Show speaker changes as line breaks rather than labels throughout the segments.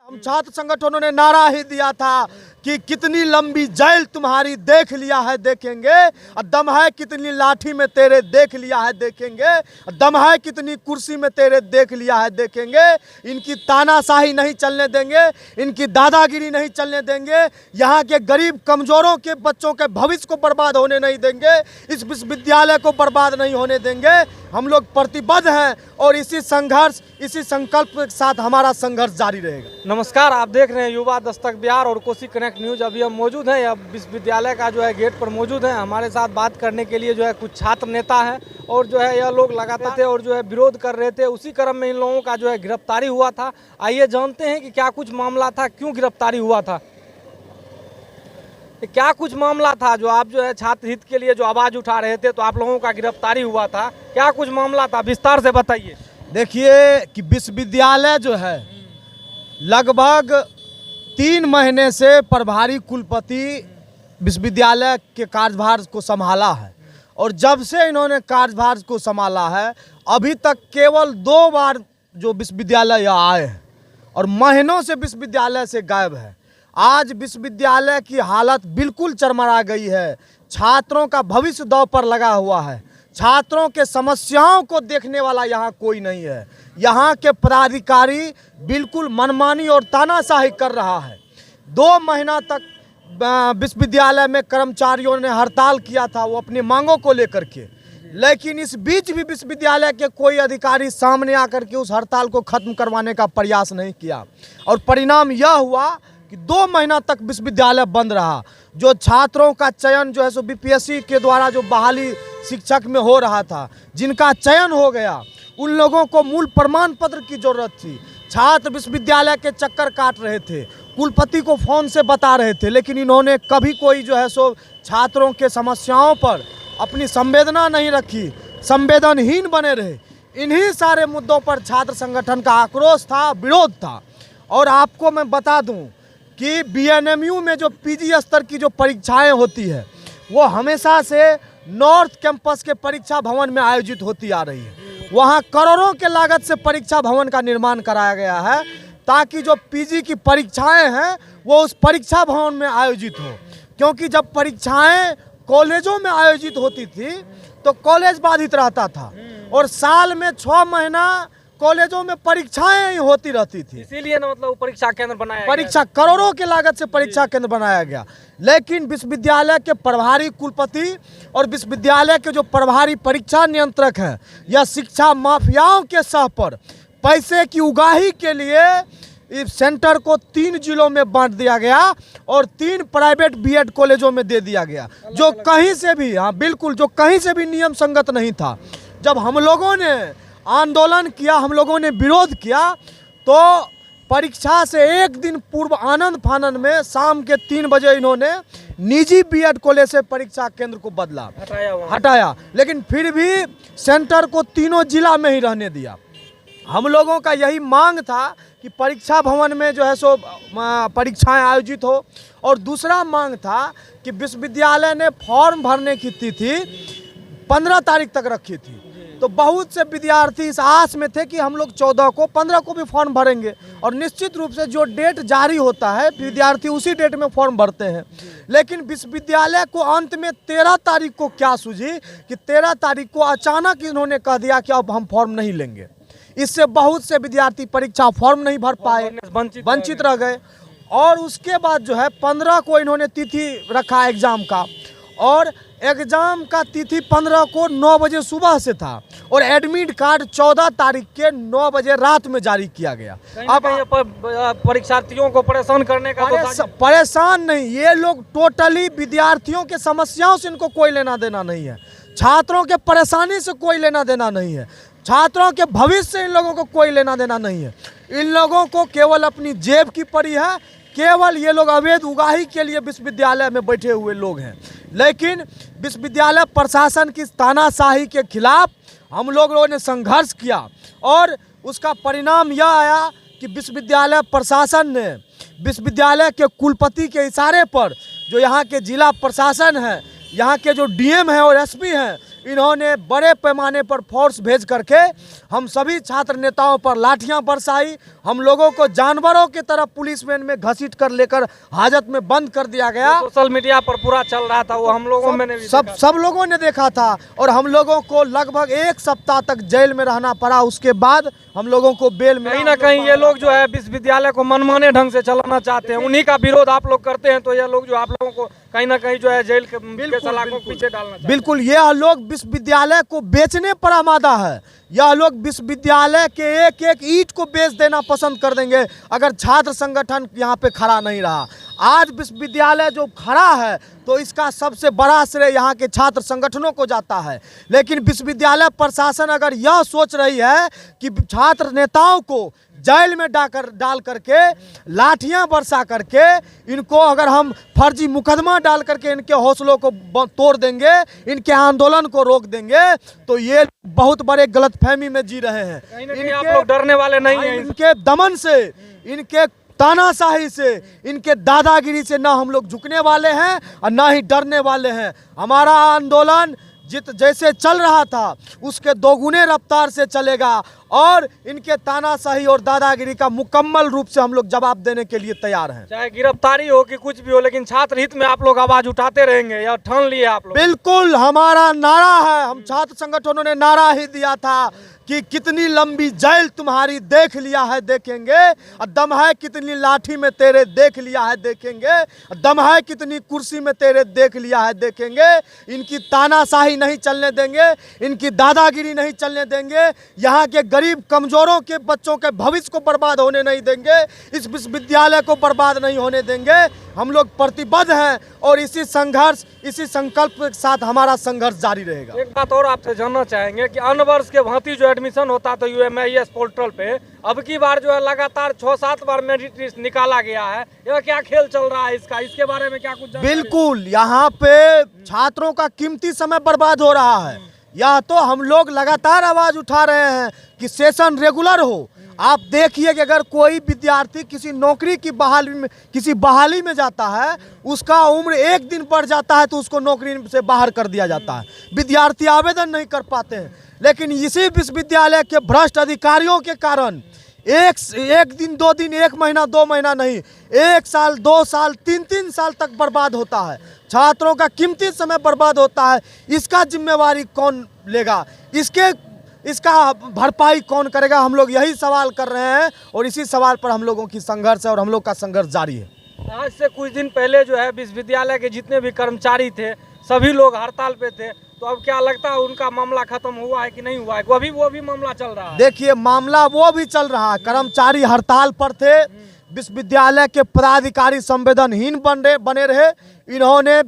हम छात्र संगठनों ने नारा ही दिया था कि कितनी लंबी जेल तुम्हारी देख लिया है देखेंगे, दम है कितनी लाठी में तेरे देख लिया है देखेंगे, दम है कितनी कुर्सी में तेरे देख लिया है देखेंगे। इनकी तानाशाही नहीं चलने देंगे, इनकी दादागिरी नहीं चलने देंगे, यहाँ के गरीब कमजोरों के बच्चों के भविष्य को बर्बाद होने नहीं देंगे, इस विश्वविद्यालय को बर्बाद नहीं होने देंगे। हम लोग प्रतिबद्ध हैं और इसी संघर्ष, इसी संकल्प के साथ हमारा संघर्ष जारी रहेगा।
नमस्कार, आप देख रहे हैं युवा दस्तक बिहार और कोसी कनेक्ट न्यूज। अभी हम मौजूद हैं, अब विश्वविद्यालय का जो है गेट पर मौजूद हैं। हमारे साथ बात करने के लिए जो है कुछ छात्र नेता हैं और जो है यह लोग लगातार थे और जो है विरोध कर रहे थे। उसी क्रम में इन लोगों का जो है गिरफ्तारी हुआ था। आइए जानते हैं कि क्या कुछ मामला था, क्यों गिरफ्तारी हुआ था, क्या कुछ मामला था जो आप जो है छात्र हित के लिए जो आवाज उठा रहे थे, तो आप लोगों का गिरफ्तारी हुआ था। क्या कुछ मामला था, विस्तार से बताइए।
देखिए कि विश्वविद्यालय जो है लगभग 3 महीने से प्रभारी कुलपति विश्वविद्यालय के कार्यभार को संभाला है और जब से इन्होंने कार्यभार को संभाला है अभी तक केवल 2 बार जो विश्वविद्यालय यहाँ आए हैं और महीनों से विश्वविद्यालय से गायब है। आज विश्वविद्यालय की हालत बिल्कुल चरमरा गई है। छात्रों का भविष्य दांव पर लगा हुआ है। छात्रों के समस्याओं को देखने वाला यहाँ कोई नहीं है। यहाँ के पदाधिकारी बिल्कुल मनमानी और तानाशाही कर रहा है। 2 महीना तक विश्वविद्यालय में कर्मचारियों ने हड़ताल किया था वो अपनी मांगों को लेकर के, लेकिन इस बीच भी विश्वविद्यालय के कोई अधिकारी सामने आकर के उस हड़ताल को खत्म करवाने का प्रयास नहीं किया और परिणाम यह हुआ कि 2 महीना तक विश्वविद्यालय बंद रहा। जो छात्रों का चयन जो है सो बीपीएससी के द्वारा जो बहाली शिक्षक में हो रहा था, जिनका चयन हो गया, उन लोगों को मूल प्रमाण पत्र की जरूरत थी। छात्र विश्वविद्यालय के चक्कर काट रहे थे, कुलपति को फोन से बता रहे थे, लेकिन इन्होंने कभी कोई जो है सो छात्रों के समस्याओं पर अपनी संवेदना नहीं रखी, संवेदनहीन बने रहे। इन्हीं सारे मुद्दों पर छात्र संगठन का आक्रोश था, विरोध था। और आपको मैं बता दूं कि बीएनएमयू में जो पीजी स्तर की जो परीक्षाएं होती है वो हमेशा से नॉर्थ कैंपस के परीक्षा भवन में आयोजित होती आ रही है। वहाँ करोड़ों के लागत से परीक्षा भवन का निर्माण कराया गया है ताकि जो पीजी की परीक्षाएं हैं वो उस परीक्षा भवन में आयोजित हो, क्योंकि जब परीक्षाएं कॉलेजों में आयोजित होती थी तो कॉलेज बाधित रहता था और साल में 6 महीना कॉलेजों में परीक्षाएं ही होती रहती थी।
इसीलिए ना मतलब परीक्षा केंद्र बनाया,
परीक्षा करोड़ों के लागत से परीक्षा केंद्र बनाया गया। लेकिन विश्वविद्यालय के प्रभारी कुलपति और विश्वविद्यालय के जो प्रभारी परीक्षा नियंत्रक हैं, यह शिक्षा माफियाओं के सह पर पैसे की उगाही के लिए इस सेंटर को 3 जिलों में बांट दिया गया और 3 प्राइवेट बीएड कॉलेजों में दे दिया गया, जो कहीं से भी, हाँ बिल्कुल, जो कहीं से भी नियम संगत नहीं था। जब हम लोगों ने आंदोलन किया, हम लोगों ने विरोध किया, तो परीक्षा से 1 दिन पूर्व आनंद फानंद में शाम के 3 बजे इन्होंने निजी बीएड कॉलेज से परीक्षा केंद्र को बदला, हटाया, लेकिन फिर भी सेंटर को तीनों जिला में ही रहने दिया। हम लोगों का यही मांग था कि परीक्षा भवन में जो है सो परीक्षाएं आयोजित हो, और दूसरा मांग था कि विश्वविद्यालय ने फॉर्म भरने की तिथि 15 तारीख तक रखी थी, तो बहुत से विद्यार्थी इस आस में थे कि हम लोग 14 को, 15 को भी फॉर्म भरेंगे और निश्चित रूप से जो डेट जारी होता है विद्यार्थी उसी डेट में फॉर्म भरते हैं। लेकिन विश्वविद्यालय को अंत में 13 तारीख को क्या सूझी कि 13 तारीख को अचानक इन्होंने कह दिया कि अब हम फॉर्म नहीं लेंगे। इससे बहुत से विद्यार्थी परीक्षा फॉर्म नहीं भर पाए, वंचित रह गए। और उसके बाद जो है 15 को इन्होंने तिथि रखा एग्जाम का, और एग्जाम का तिथि 15 को 9 बजे सुबह से था और एडमिट कार्ड 14 तारीख के 9 बजे रात में जारी किया गया।
अब परीक्षार्थियों को परेशान करने का
परेशान नहीं, ये लोग टोटली विद्यार्थियों के समस्याओं से इनको कोई लेना देना नहीं है, छात्रों के परेशानी से कोई लेना देना नहीं है, छात्रों के भविष्य से इन लोगों को कोई लेना देना नहीं है। इन लोगों को केवल अपनी जेब की पड़ी है, केवल ये लोग अवैध उगाही के लिए विश्वविद्यालय में बैठे हुए लोग हैं। लेकिन विश्वविद्यालय प्रशासन की तानाशाही के खिलाफ हम लोगों ने संघर्ष किया और उसका परिणाम यह आया कि विश्वविद्यालय प्रशासन ने विश्वविद्यालय के कुलपति के इशारे पर जो यहाँ के जिला प्रशासन है, यहाँ के जो डीएम हैं और एसपी हैं, इन्होंने बड़े पैमाने पर फोर्स भेज करके हम सभी छात्र नेताओं पर लाठियां बरसाई। हम लोगों को जानवरों की तरह पुलिस वैन में घसीट कर लेकर हाजत में बंद कर दिया गया।
सोशल मीडिया पर पूरा चल रहा था, वो हम लोगों में भी
सब लोगों ने देखा था और हम लोगों को लगभग 1 सप्ताह तक जेल में रहना पड़ा। उसके बाद हम लोगों को बेल में
कहीं ना कहीं ये लोग जो है विश्वविद्यालय को मनमाने ढंग से चलाना चाहते हैं, उन्हीं का विरोध आप लोग करते हैं, तो ये लोग जो आप लोगों को कहीं ना कहीं जो है जेल के सलाखों के पीछे डालना चाहते हैं।
बिल्कुल, यह लोग विश्वविद्यालय को बेचने पर आमादा है। यह लोग विश्वविद्यालय के एक एक ईंट को बेच देना पसंद कर देंगे अगर छात्र संगठन यहाँ पे खड़ा नहीं रहा। आज विश्वविद्यालय जो खड़ा है तो इसका सबसे बड़ा श्रेय यहाँ के छात्र संगठनों को जाता है। लेकिन विश्वविद्यालय प्रशासन अगर यह सोच रही है कि छात्र नेताओं को जेल में डाल करके लाठियां बरसा करके इनको अगर हम फर्जी मुकदमा डाल करके इनके हौसलों को तोड़ देंगे, इनके आंदोलन को रोक देंगे, तो ये बहुत बड़े गलतफहमी में जी रहे हैं।
कहीं ना कहीं आप लोग डरने वाले नहीं हैं।
इनके दमन से, इनके तानाशाही से, इनके दादागिरी से ना हम लोग झुकने वाले हैं और ना ही डरने वाले हैं। हमारा आंदोलन जैसे चल रहा था उसके दोगुने रफ्तार से चलेगा और इनके तानाशाही और दादागिरी का मुकम्मल रूप से हम लोग जवाब देने के लिए तैयार हैं।
चाहे गिरफ्तारी हो कि कुछ भी हो, लेकिन छात्र हित में आप लोग आवाज उठाते रहेंगे, या ठान लिए आप लोग?
बिल्कुल, हमारा नारा है। हम छात्र संगठनों ने नारा ही दिया था कि कितनी लंबी जेल तुम्हारी देख लिया है देखेंगे, और दम है कितनी लाठी में तेरे देख लिया है देखेंगे, दम है कितनी कुर्सी में तेरे देख लिया है देखेंगे। इनकी तानाशाही नहीं चलने देंगे, इनकी दादागिरी नहीं चलने देंगे, यहाँ के गरीब कमजोरों के बच्चों के भविष्य को बर्बाद होने नहीं देंगे, इस विश्वविद्यालय को बर्बाद नहीं होने देंगे। हम लोग प्रतिबद्ध हैं और इसी संघर्ष, इसी संकल्प के साथ हमारा संघर्ष जारी रहेगा।
एक बात और आपसे जानना चाहेंगे कि अन्य वर्ष के भांति जो एडमिशन होता था UMIS पोर्टल पे, अब की बार जो है लगातार 6-7 बार मेरिट लिस्ट निकाला गया है। यह क्या खेल चल रहा है इसके बारे में क्या कुछ?
बिल्कुल, यहाँ पे छात्रों का कीमती समय बर्बाद हो रहा है। या तो हम लोग लगातार आवाज उठा रहे हैं कि सेशन रेगुलर हो। आप देखिए कि अगर कोई विद्यार्थी किसी नौकरी की बहाली में जाता है, उसका उम्र 1 दिन बढ़ जाता है तो उसको नौकरी से बाहर कर दिया जाता है। विद्यार्थी आवेदन नहीं कर पाते हैं। लेकिन इसी विश्वविद्यालय के भ्रष्ट अधिकारियों के कारण एक दिन, 2 दिन, 1 महीना, 2 महीना नहीं, 1 साल, 2 साल, 3-3 साल तक बर्बाद होता है। छात्रों का कीमती समय बर्बाद होता है। इसका जिम्मेवारी कौन लेगा? इसका भरपाई कौन करेगा? हम लोग यही सवाल कर रहे हैं और इसी सवाल पर हम लोगों की संघर्ष है और हम लोग का संघर्ष जारी है।
आज से कुछ दिन पहले जो है विश्वविद्यालय के जितने भी कर्मचारी थे सभी लोग हड़ताल पे थे, तो अब क्या लगता है उनका मामला खत्म हुआ है कि नहीं हुआ है? वो भी मामला चल रहा है?
देखिए, मामला वो भी चल रहा है। कर्मचारी हड़ताल पर थे, विश्वविद्यालय के पदाधिकारी संवेदनहीन बने रहे। इन्होंने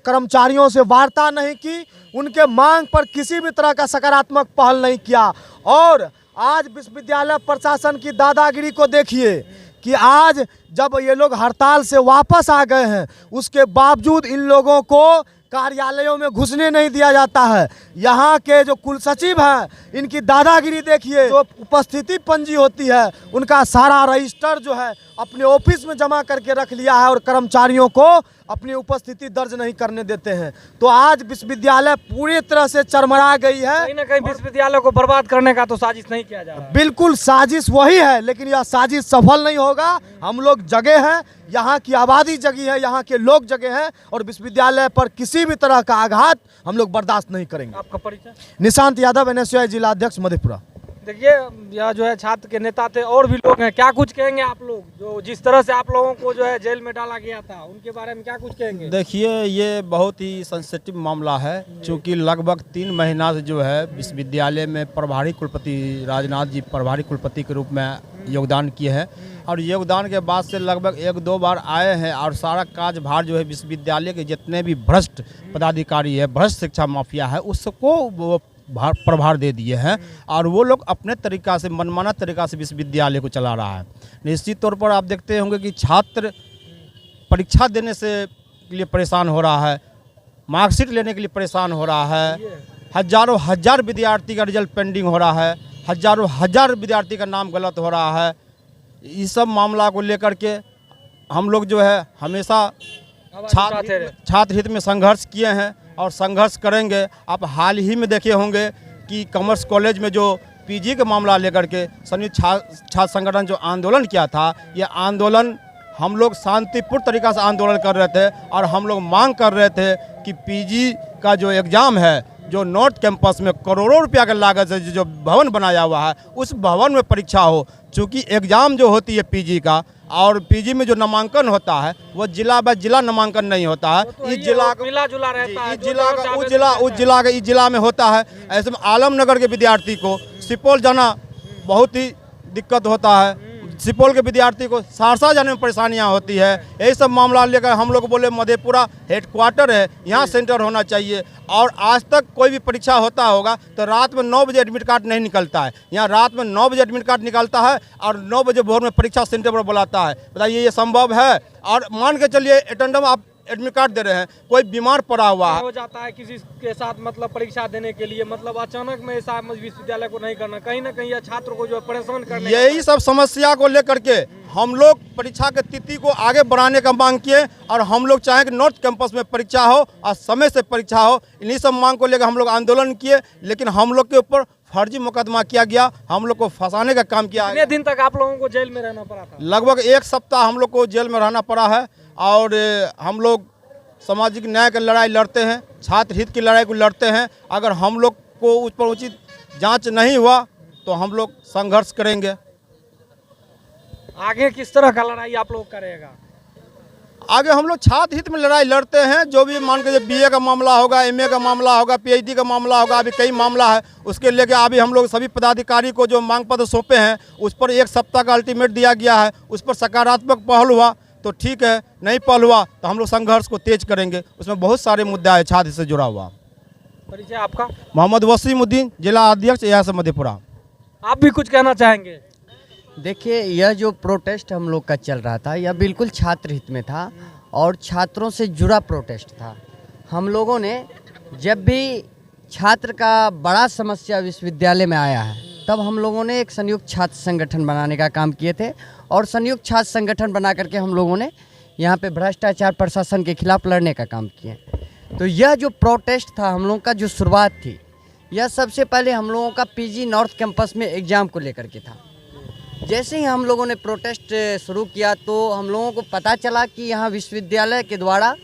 कर्मचारियों से वार्ता नहीं की, उनके मांग पर किसी भी तरह का सकारात्मक पहल नहीं किया। और आज विश्वविद्यालय प्रशासन की दादागिरी को देखिए कि आज जब ये लोग हड़ताल से वापस आ गए हैं, उसके बावजूद इन लोगों को कार्यालयों में घुसने नहीं दिया जाता है। यहाँ के जो कुल सचिव हैं, इनकी दादागिरी देखिए। जो उपस्थिति पंजी होती है उनका सारा रजिस्टर जो है अपने ऑफिस में जमा करके रख लिया है और कर्मचारियों को अपनी उपस्थिति दर्ज नहीं करने देते हैं। तो आज विश्वविद्यालय पूरी तरह से चरमरा गई है।
कहीं ना कहीं विश्वविद्यालय को बर्बाद करने का तो साजिश नहीं किया जा रहा है?
बिल्कुल, साजिश वही है, लेकिन यह साजिश सफल नहीं होगा। हम लोग जगे हैं, यहाँ की आबादी जगी है, यहाँ के लोग जगे हैं और विश्वविद्यालय पर किसी भी तरह का आघात हम लोग बर्दाश्त नहीं करेंगे।
आपका परिचय?
निशांत यादव, NSUI जिला अध्यक्ष मधेपुरा।
देखिए, यह जो है छात्र के नेता थे, और भी लोग हैं, क्या कुछ कहेंगे आप लोग? जो जिस तरह से आप लोगों को जो है जेल में डाला गया था, उनके बारे में क्या कुछ कहेंगे?
देखिए, ये बहुत ही सेंसिटिव मामला है, क्योंकि लगभग 3 महीना से जो है विश्वविद्यालय में प्रभारी कुलपति राजनाथ जी प्रभारी कुलपति के रूप में योगदान किए हैं और योगदान के बाद से लगभग 1-2 बार आए हैं और सारा कार्यभार जो है विश्वविद्यालय के जितने भी भ्रष्ट पदाधिकारी है, भ्रष्ट शिक्षा माफिया है, उसको वो प्रभार दे दिए हैं और वो लोग अपने तरीक़ा से, मनमाना तरीक़ा से विश्वविद्यालय को चला रहा है। निश्चित तौर पर आप देखते होंगे कि छात्र परीक्षा देने से के लिए परेशान हो रहा है, मार्कशीट लेने के लिए परेशान हो रहा है, हजारों हजार विद्यार्थी का रिजल्ट पेंडिंग हो रहा है, हजारों हजार विद्यार्थी का नाम गलत हो रहा है। इस सब मामला को लेकर के हम लोग जो है हमेशा छात्र हित में संघर्ष किए हैं और संघर्ष करेंगे। आप हाल ही में देखे होंगे कि कॉमर्स कॉलेज में जो पीजी का मामला लेकर के संयुक्त छात्र संगठन जो आंदोलन किया था, ये आंदोलन हम लोग शांतिपूर्ण तरीका से आंदोलन कर रहे थे और हम लोग मांग कर रहे थे कि पीजी का जो एग्ज़ाम है, जो नॉर्थ कैंपस में करोड़ों रुपया की लागत से जो भवन बनाया हुआ है, उस भवन में परीक्षा हो। चूँकि एग्ज़ाम जो होती है पीजी का, और पीजी में जो नामांकन होता है वो जिला बाय जिला नामांकन नहीं होता है। इस जिला का
मिला जुला रहता है,
इस जिला का उस जिला में होता है। ऐसे में आलमनगर के विद्यार्थी को सुपौल जाना बहुत ही दिक्कत होता है, सुपौल के विद्यार्थी को सहरसा जाने में परेशानियां होती है। यही सब मामला लेकर हम लोग बोले मधेपुरा हेडक्वार्टर है, यहाँ सेंटर होना चाहिए। और आज तक कोई भी परीक्षा होता होगा तो रात में 9 बजे एडमिट कार्ड नहीं निकलता है, यहाँ रात में 9 बजे एडमिट कार्ड निकलता है और 9 बजे भोर में परीक्षा सेंटर पर बुलाता है। बताइए ये संभव है? और मान के चलिए अटेंडम आप एडमिट कार्ड दे रहे हैं, कोई बीमार पड़ा हुआ है,
हो जाता है किसी के साथ मतलब परीक्षा देने के लिए, मतलब अचानक में ऐसा विश्वविद्यालय को नहीं करना, कहीं ना कहीं यह छात्र को जो परेशान करने
यही सब समस्या को लेकर के हम लोग परीक्षा के तिथि को आगे बढ़ाने का मांग किए। और हम लोग चाहें कि नॉर्थ कैंपस में परीक्षा हो और समय से परीक्षा हो। इन्हीं सब मांग को लेकर हम लोग आंदोलन किए, लेकिन हम लोग के ऊपर फर्जी मुकदमा किया गया, हम लोग को फंसाने का काम किया।
कितने दिन तक आप लोगों को जेल में रहना पड़ा था?
लगभग 1 सप्ताह हम लोग को जेल में रहना पड़ा है। और हम लोग सामाजिक न्याय की लड़ाई लड़ते हैं, छात्र हित की लड़ाई को लड़ते हैं। अगर हम लोग को उस पर उचित जांच नहीं हुआ तो हम लोग संघर्ष करेंगे।
आगे किस तरह का लड़ाई आप लोग करेगा?
आगे हम लोग छात्र हित में लड़ाई लड़ते हैं। जो भी मान के बीए का मामला होगा, एमए का मामला होगा, पीएचडी का मामला होगा, अभी कई मामला है, उसके लेके अभी हम लोग सभी पदाधिकारी को जो मांग पत्र सौंपे हैं उस पर 1 सप्ताह का अल्टीमेट दिया गया है। उस पर सकारात्मक पहल हुआ तो ठीक है, नहीं पहल हुआ तो हम लोग संघर्ष को तेज करेंगे। उसमें बहुत सारे मुद्दा है छात्र से जुड़ा हुआ।
परिचय आपका?
मोहम्मद वसीमुद्दीन, जिला अध्यक्ष एएसएफ मधेपुरा।
आप भी कुछ कहना चाहेंगे?
देखिए, यह जो प्रोटेस्ट हम लोग का चल रहा था यह बिल्कुल छात्र हित में था और छात्रों से जुड़ा प्रोटेस्ट था। हम लोगों ने जब भी छात्र का बड़ा समस्या विश्वविद्यालय में आया है तब हम लोगों ने एक संयुक्त छात्र संगठन बनाने का काम किए थे और संयुक्त छात्र संगठन बना करके हम लोगों ने यहाँ पे भ्रष्टाचार प्रशासन के खिलाफ लड़ने का काम किए। तो यह जो प्रोटेस्ट था हम लोगों का, जो शुरुआत थी, यह सबसे पहले हम लोगों का पीजी नॉर्थ कैंपस में एग्ज़ाम को लेकर के था। जैसे ही हम लोगों ने प्रोटेस्ट शुरू किया तो हम लोगों को पता चला कि यहाँ विश्वविद्यालय के द्वारा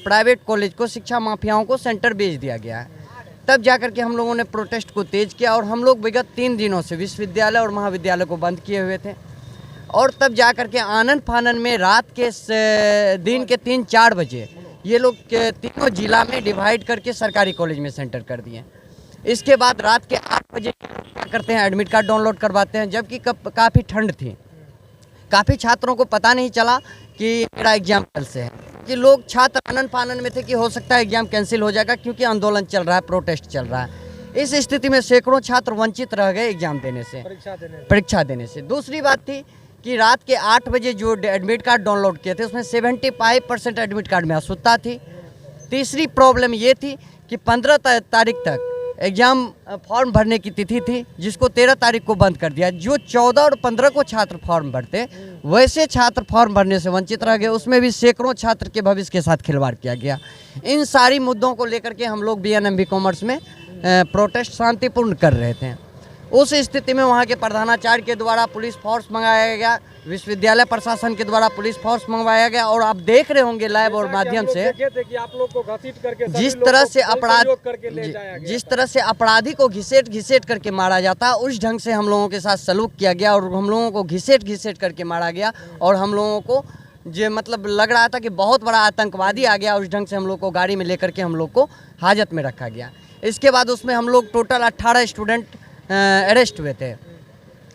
प्राइवेट कॉलेज को, शिक्षा माफियाओं को सेंटर भेज दिया गया है। तब जाकर के हम लोगों ने प्रोटेस्ट को तेज़ किया और हम लोग विगत 3 दिनों से विश्वविद्यालय और महाविद्यालय को बंद किए हुए थे। और तब जाकर के आनन फानन में रात के दिन के 3-4 बजे ये लोग तीनों जिला में डिवाइड करके सरकारी कॉलेज में सेंटर कर दिए। इसके बाद रात के 8 बजे क्या करते हैं, एडमिट कार्ड डाउनलोड करवाते हैं, जबकि काफ़ी ठंड थी। काफ़ी छात्रों को पता नहीं चला कि मेरा एग्ज़ाम कल से है, कि लोग छात्र आनन फानन में थे कि हो सकता है एग्ज़ाम कैंसिल हो जाएगा क्योंकि आंदोलन चल रहा है, प्रोटेस्ट चल रहा है। इस स्थिति में सैकड़ों छात्र वंचित रह गए एग्ज़ाम देने से, परीक्षा देने से। दूसरी बात थी कि रात के 8 बजे जो एडमिट कार्ड डाउनलोड किए थे उसमें 75% एडमिट कार्ड में अशुद्धता थी। तीसरी प्रॉब्लम ये थी कि 15 तारीख तक एग्ज़ाम फॉर्म भरने की तिथि थी, जिसको 13 तारीख को बंद कर दिया। जो 14 और 15 को छात्र फॉर्म भरते, वैसे छात्र फॉर्म भरने से वंचित रह गए। उसमें भी सैकड़ों छात्र के भविष्य के साथ खिलवाड़ किया गया। इन सारी मुद्दों को लेकर के हम लोग बीएनएमबी कॉमर्स में प्रोटेस्ट शांतिपूर्ण कर रहे थे। उस स्थिति में वहाँ के प्रधानाचार्य के द्वारा पुलिस फोर्स मंगाया गया, विश्वविद्यालय प्रशासन के द्वारा पुलिस फोर्स मंगवाया गया। और आप देख रहे होंगे लाइव और माध्यम से
कि आप लोग को घसीट करके
जिस तरह से अपराधी को घिसेट करके मारा जाता है, उस ढंग से हम लोगों के साथ सलूक किया गया और हम लोगों को घिसेट करके मारा गया। और हम लोगों को जो मतलब लग रहा था कि बहुत बड़ा आतंकवादी आ गया, उस ढंग से हम लोग को गाड़ी में लेकर के हम लोग को हाजत में रखा गया। इसके बाद उसमें हम लोग टोटल 18 स्टूडेंट अरेस्ट हुए थे।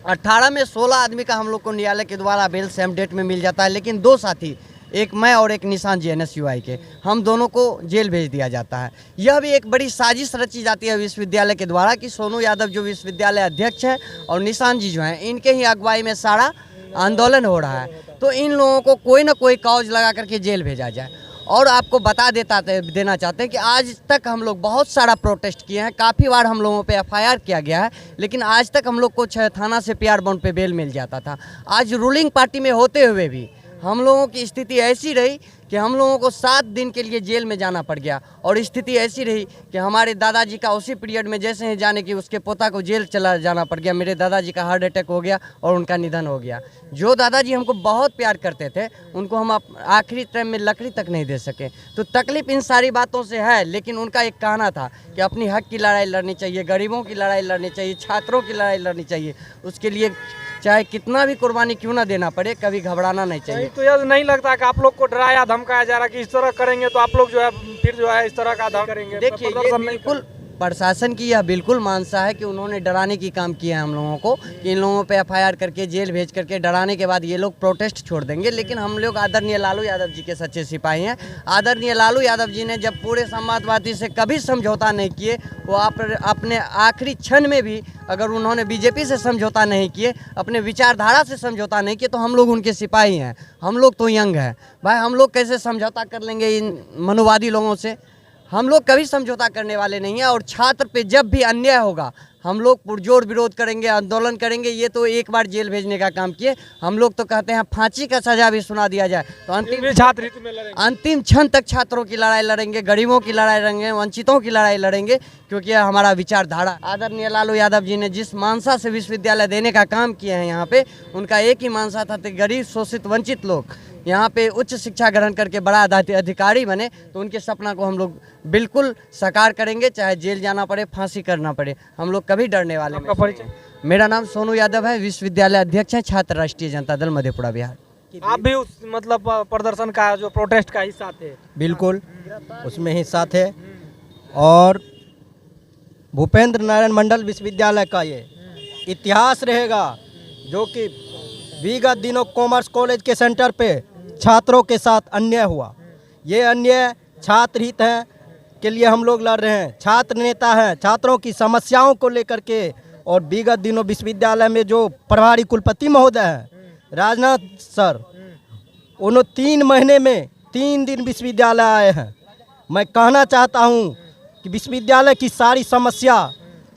18 में 16 आदमी का हम लोग को न्यायालय के द्वारा बेल सेम डेट में मिल जाता है, लेकिन 2 साथी, एक मैं और एक निशान JNSUI के, हम दोनों को जेल भेज दिया जाता है। यह भी एक बड़ी साजिश रची जाती है विश्वविद्यालय के द्वारा कि सोनू यादव जो विश्वविद्यालय अध्यक्ष हैं और निशान जी जो हैं, इनके ही अगुवाई में सारा आंदोलन हो रहा है। तो इन लोगों को कोई ना कोई कॉज लगा करके जेल भेजा जाए। और आपको बता देना चाहते हैं कि आज तक हम लोग बहुत सारा प्रोटेस्ट किए हैं, काफ़ी बार हम लोगों पे FIR किया गया है, लेकिन आज तक हम लोग को थाना से PR बॉन्ड पे बेल मिल जाता था। आज रूलिंग पार्टी में होते हुए भी हम लोगों की स्थिति ऐसी रही कि हम लोगों को 7 दिन के लिए जेल में जाना पड़ गया। और स्थिति ऐसी रही कि हमारे दादाजी का उसी पीरियड में जैसे ही जाने की उसके पोता को जेल चला जाना पड़ गया। मेरे दादाजी का हार्ट अटैक हो गया और उनका निधन हो गया। जो दादाजी हमको बहुत प्यार करते थे उनको हम आखिरी टाइम में लकड़ी तक नहीं दे सके। तो तकलीफ इन सारी बातों से है, लेकिन उनका एक कहना था कि अपनी हक की लड़ाई लड़नी चाहिए, गरीबों की लड़ाई लड़नी चाहिए, छात्रों की लड़ाई लड़नी चाहिए। उसके लिए चाहे कितना भी कुर्बानी क्यों ना देना पड़े, कभी घबराना नहीं चाहिए।
तो यह नहीं लगता कि आप लोग को डराया धमकाया जा रहा है कि इस तरह करेंगे तो आप लोग जो है फिर जो है इस तरह का धम करेंगे?
देखिए, ये बिल्कुल प्रशासन की यह बिल्कुल मानसा है कि उन्होंने डराने की काम किया है हम लोगों को, कि इन लोगों पे एफआईआर करके जेल भेज करके डराने के बाद ये लोग प्रोटेस्ट छोड़ देंगे। लेकिन हम लोग आदरणीय लालू यादव जी के सच्चे सिपाही हैं। आदरणीय लालू यादव जी ने जब पूरे समाजवादी से कभी समझौता नहीं किए, वो अपने आखिरी क्षण में भी अगर उन्होंने बीजेपी से समझौता नहीं किए, अपने विचारधारा से समझौता नहीं किए, तो हम लोग उनके सिपाही हैं। हम लोग तो यंग हैं भाई, हम लोग कैसे समझौता कर लेंगे इन मनुवादी लोगों से? हम लोग कभी समझौता करने वाले नहीं हैं। और छात्र पे जब भी अन्याय होगा हम लोग पुरजोर विरोध करेंगे, आंदोलन करेंगे। ये तो एक बार जेल भेजने का काम किए, हम लोग तो कहते हैं फांसी का सजा भी सुना दिया जाए तो अंतिम क्षण तक छात्रों की लड़ाई लड़ेंगे, गरीबों की लड़ाई लड़ेंगे, वंचितों की लड़ाई लड़ेंगे, क्योंकि यह हमारा विचारधारा। आदरणीय लालू यादव जी ने जिस मानसा से विश्वविद्यालय देने का काम किए हैं यहाँ पे, उनका एक ही मानसा था कि गरीब शोषित वंचित लोग यहाँ पे उच्च शिक्षा ग्रहण करके बड़ा अधिकारी बने। तो उनके सपना को हम लोग बिल्कुल साकार करेंगे, चाहे जेल जाना पड़े, फांसी करना पड़े। हम लोग कभी डरने वाले नहीं।
परिचय?
मेरा नाम सोनू यादव है, विश्वविद्यालय अध्यक्ष है, छात्र राष्ट्रीय जनता दल मधेपुरा बिहार।
आप भी उस मतलब प्रदर्शन का जो प्रोटेस्ट का हिस्सा थे?
बिल्कुल उसमें हिस्सा थे। और भूपेंद्र नारायण मंडल विश्वविद्यालय का ये इतिहास रहेगा, जो कि विगत दिनों कॉमर्स कॉलेज के सेंटर पे छात्रों के साथ अन्याय हुआ। ये अन्याय छात्र हित हैं के लिए हम लोग लड़ रहे हैं, छात्र नेता हैं, छात्रों की समस्याओं को लेकर के। और विगत दिनों विश्वविद्यालय में जो प्रभारी कुलपति महोदय हैं राजनाथ सर, उन्होंने 3 महीने में 3 दिन विश्वविद्यालय आए हैं। मैं कहना चाहता हूं कि विश्वविद्यालय की सारी समस्या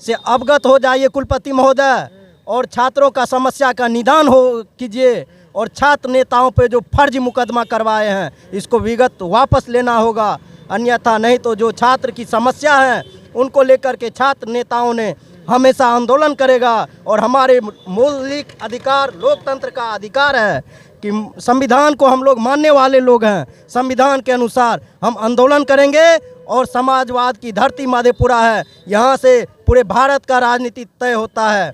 से अवगत हो जाइए कुलपति महोदय, और छात्रों का समस्या का निदान हो कीजिए। और छात्र नेताओं पे जो फर्जी मुकदमा करवाए हैं इसको विगत वापस लेना होगा, अन्यथा नहीं तो जो छात्र की समस्या है उनको लेकर के छात्र नेताओं ने हमेशा आंदोलन करेगा। और हमारे मौलिक अधिकार, लोकतंत्र का अधिकार है कि संविधान को हम लोग मानने वाले लोग हैं, संविधान के अनुसार हम आंदोलन करेंगे। और समाजवाद की धरती मधेपुरा है, यहाँ से पूरे भारत का राजनीति तय होता है।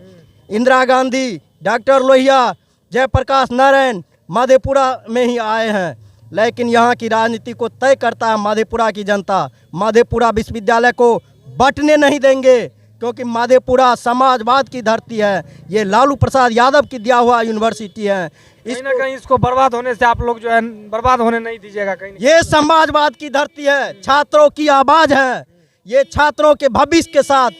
इंदिरा गांधी, डॉक्टर लोहिया, जयप्रकाश नारायण मधेपुरा में ही आए हैं, लेकिन यहाँ की राजनीति को तय करता है मधेपुरा की जनता। मधेपुरा विश्वविद्यालय को बंटने नहीं देंगे, क्योंकि मधेपुरा समाजवाद की धरती है। ये लालू प्रसाद यादव की दिया हुआ यूनिवर्सिटी है।
कहीं ना कहीं इसको बर्बाद होने से आप लोग जो है बर्बाद होने नहीं दीजिएगा कहीं?
ये समाजवाद की धरती है, छात्रों की आवाज़ है। ये छात्रों के भविष्य के साथ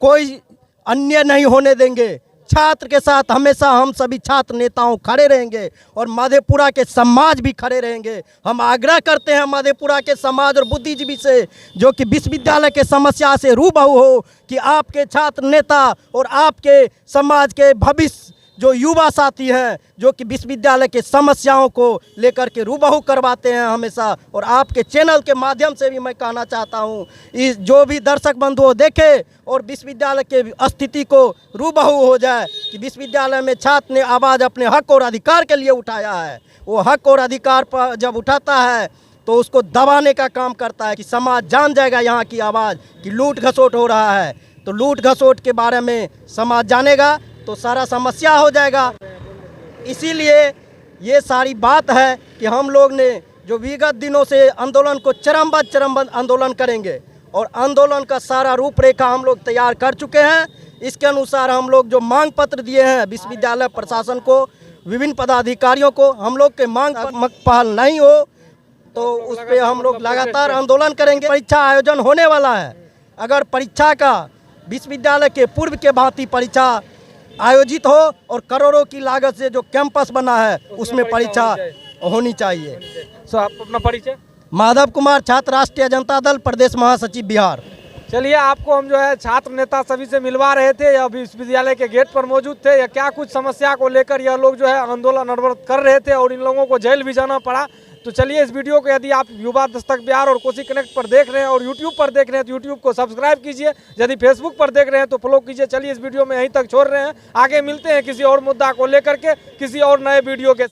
कोई अन्याय नहीं होने देंगे। छात्र के साथ हमेशा हम सभी छात्र नेताओं खड़े रहेंगे और मधेपुरा के समाज भी खड़े रहेंगे। हम आग्रह करते हैं मधेपुरा के समाज और बुद्धिजीवी से, जो कि विश्वविद्यालय के समस्या से रूबरू हो, कि आपके छात्र नेता और आपके समाज के भविष्य जो युवा साथी हैं, जो कि विश्वविद्यालय के समस्याओं को लेकर के रूबरू करवाते हैं हमेशा। और आपके चैनल के माध्यम से भी मैं कहना चाहता हूं, इस जो भी दर्शक बंधुओं देखे और विश्वविद्यालय के स्थिति को रूबरू हो जाए कि विश्वविद्यालय में छात्र ने आवाज़ अपने हक और अधिकार के लिए उठाया है। वो हक और अधिकार पर जब उठाता है तो उसको दबाने का काम करता है कि समाज जान जाएगा यहाँ की आवाज़ कि लूट घसोट हो रहा है। तो लूट घसोट के बारे में समाज जानेगा तो सारा समस्या हो जाएगा। इसीलिए ये सारी बात है कि हम लोग ने जो विगत दिनों से आंदोलन को चरमबद्ध आंदोलन करेंगे, और आंदोलन का सारा रूपरेखा हम लोग तैयार कर चुके हैं। इसके अनुसार हम लोग जो मांग पत्र दिए हैं विश्वविद्यालय प्रशासन को, विभिन्न पदाधिकारियों को, हम लोग के मांग पहल नहीं हो तो उस पर हम लोग लगातार आंदोलन करेंगे। परीक्षा आयोजन होने वाला है, अगर परीक्षा का विश्वविद्यालय के पूर्व के भांति परीक्षा आयोजित हो और करोड़ों की लागत से जो कैंपस बना है उसमें परीक्षा होनी चाहिए।
सो आप अपना परिचय?
माधव कुमार, छात्र राष्ट्रीय जनता दल, प्रदेश महासचिव बिहार।
चलिए, आपको हम जो है छात्र नेता सभी से मिलवा रहे थे, या विश्वविद्यालय के गेट पर मौजूद थे, या क्या कुछ समस्या को लेकर यह लोग जो है आंदोलन अनवरत कर रहे थे और इन लोगों को जेल भी जाना पड़ा। तो चलिए इस वीडियो को यदि आप युवा दस्तक बिहार और कोसी कनेक्ट पर देख रहे हैं और यूट्यूब पर देख रहे हैं तो यूट्यूब को सब्सक्राइब कीजिए, यदि फेसबुक पर देख रहे हैं तो फॉलो कीजिए। चलिए इस वीडियो में यहीं तक छोड़ रहे हैं, आगे मिलते हैं किसी और मुद्दा को लेकर के किसी और नए वीडियो के।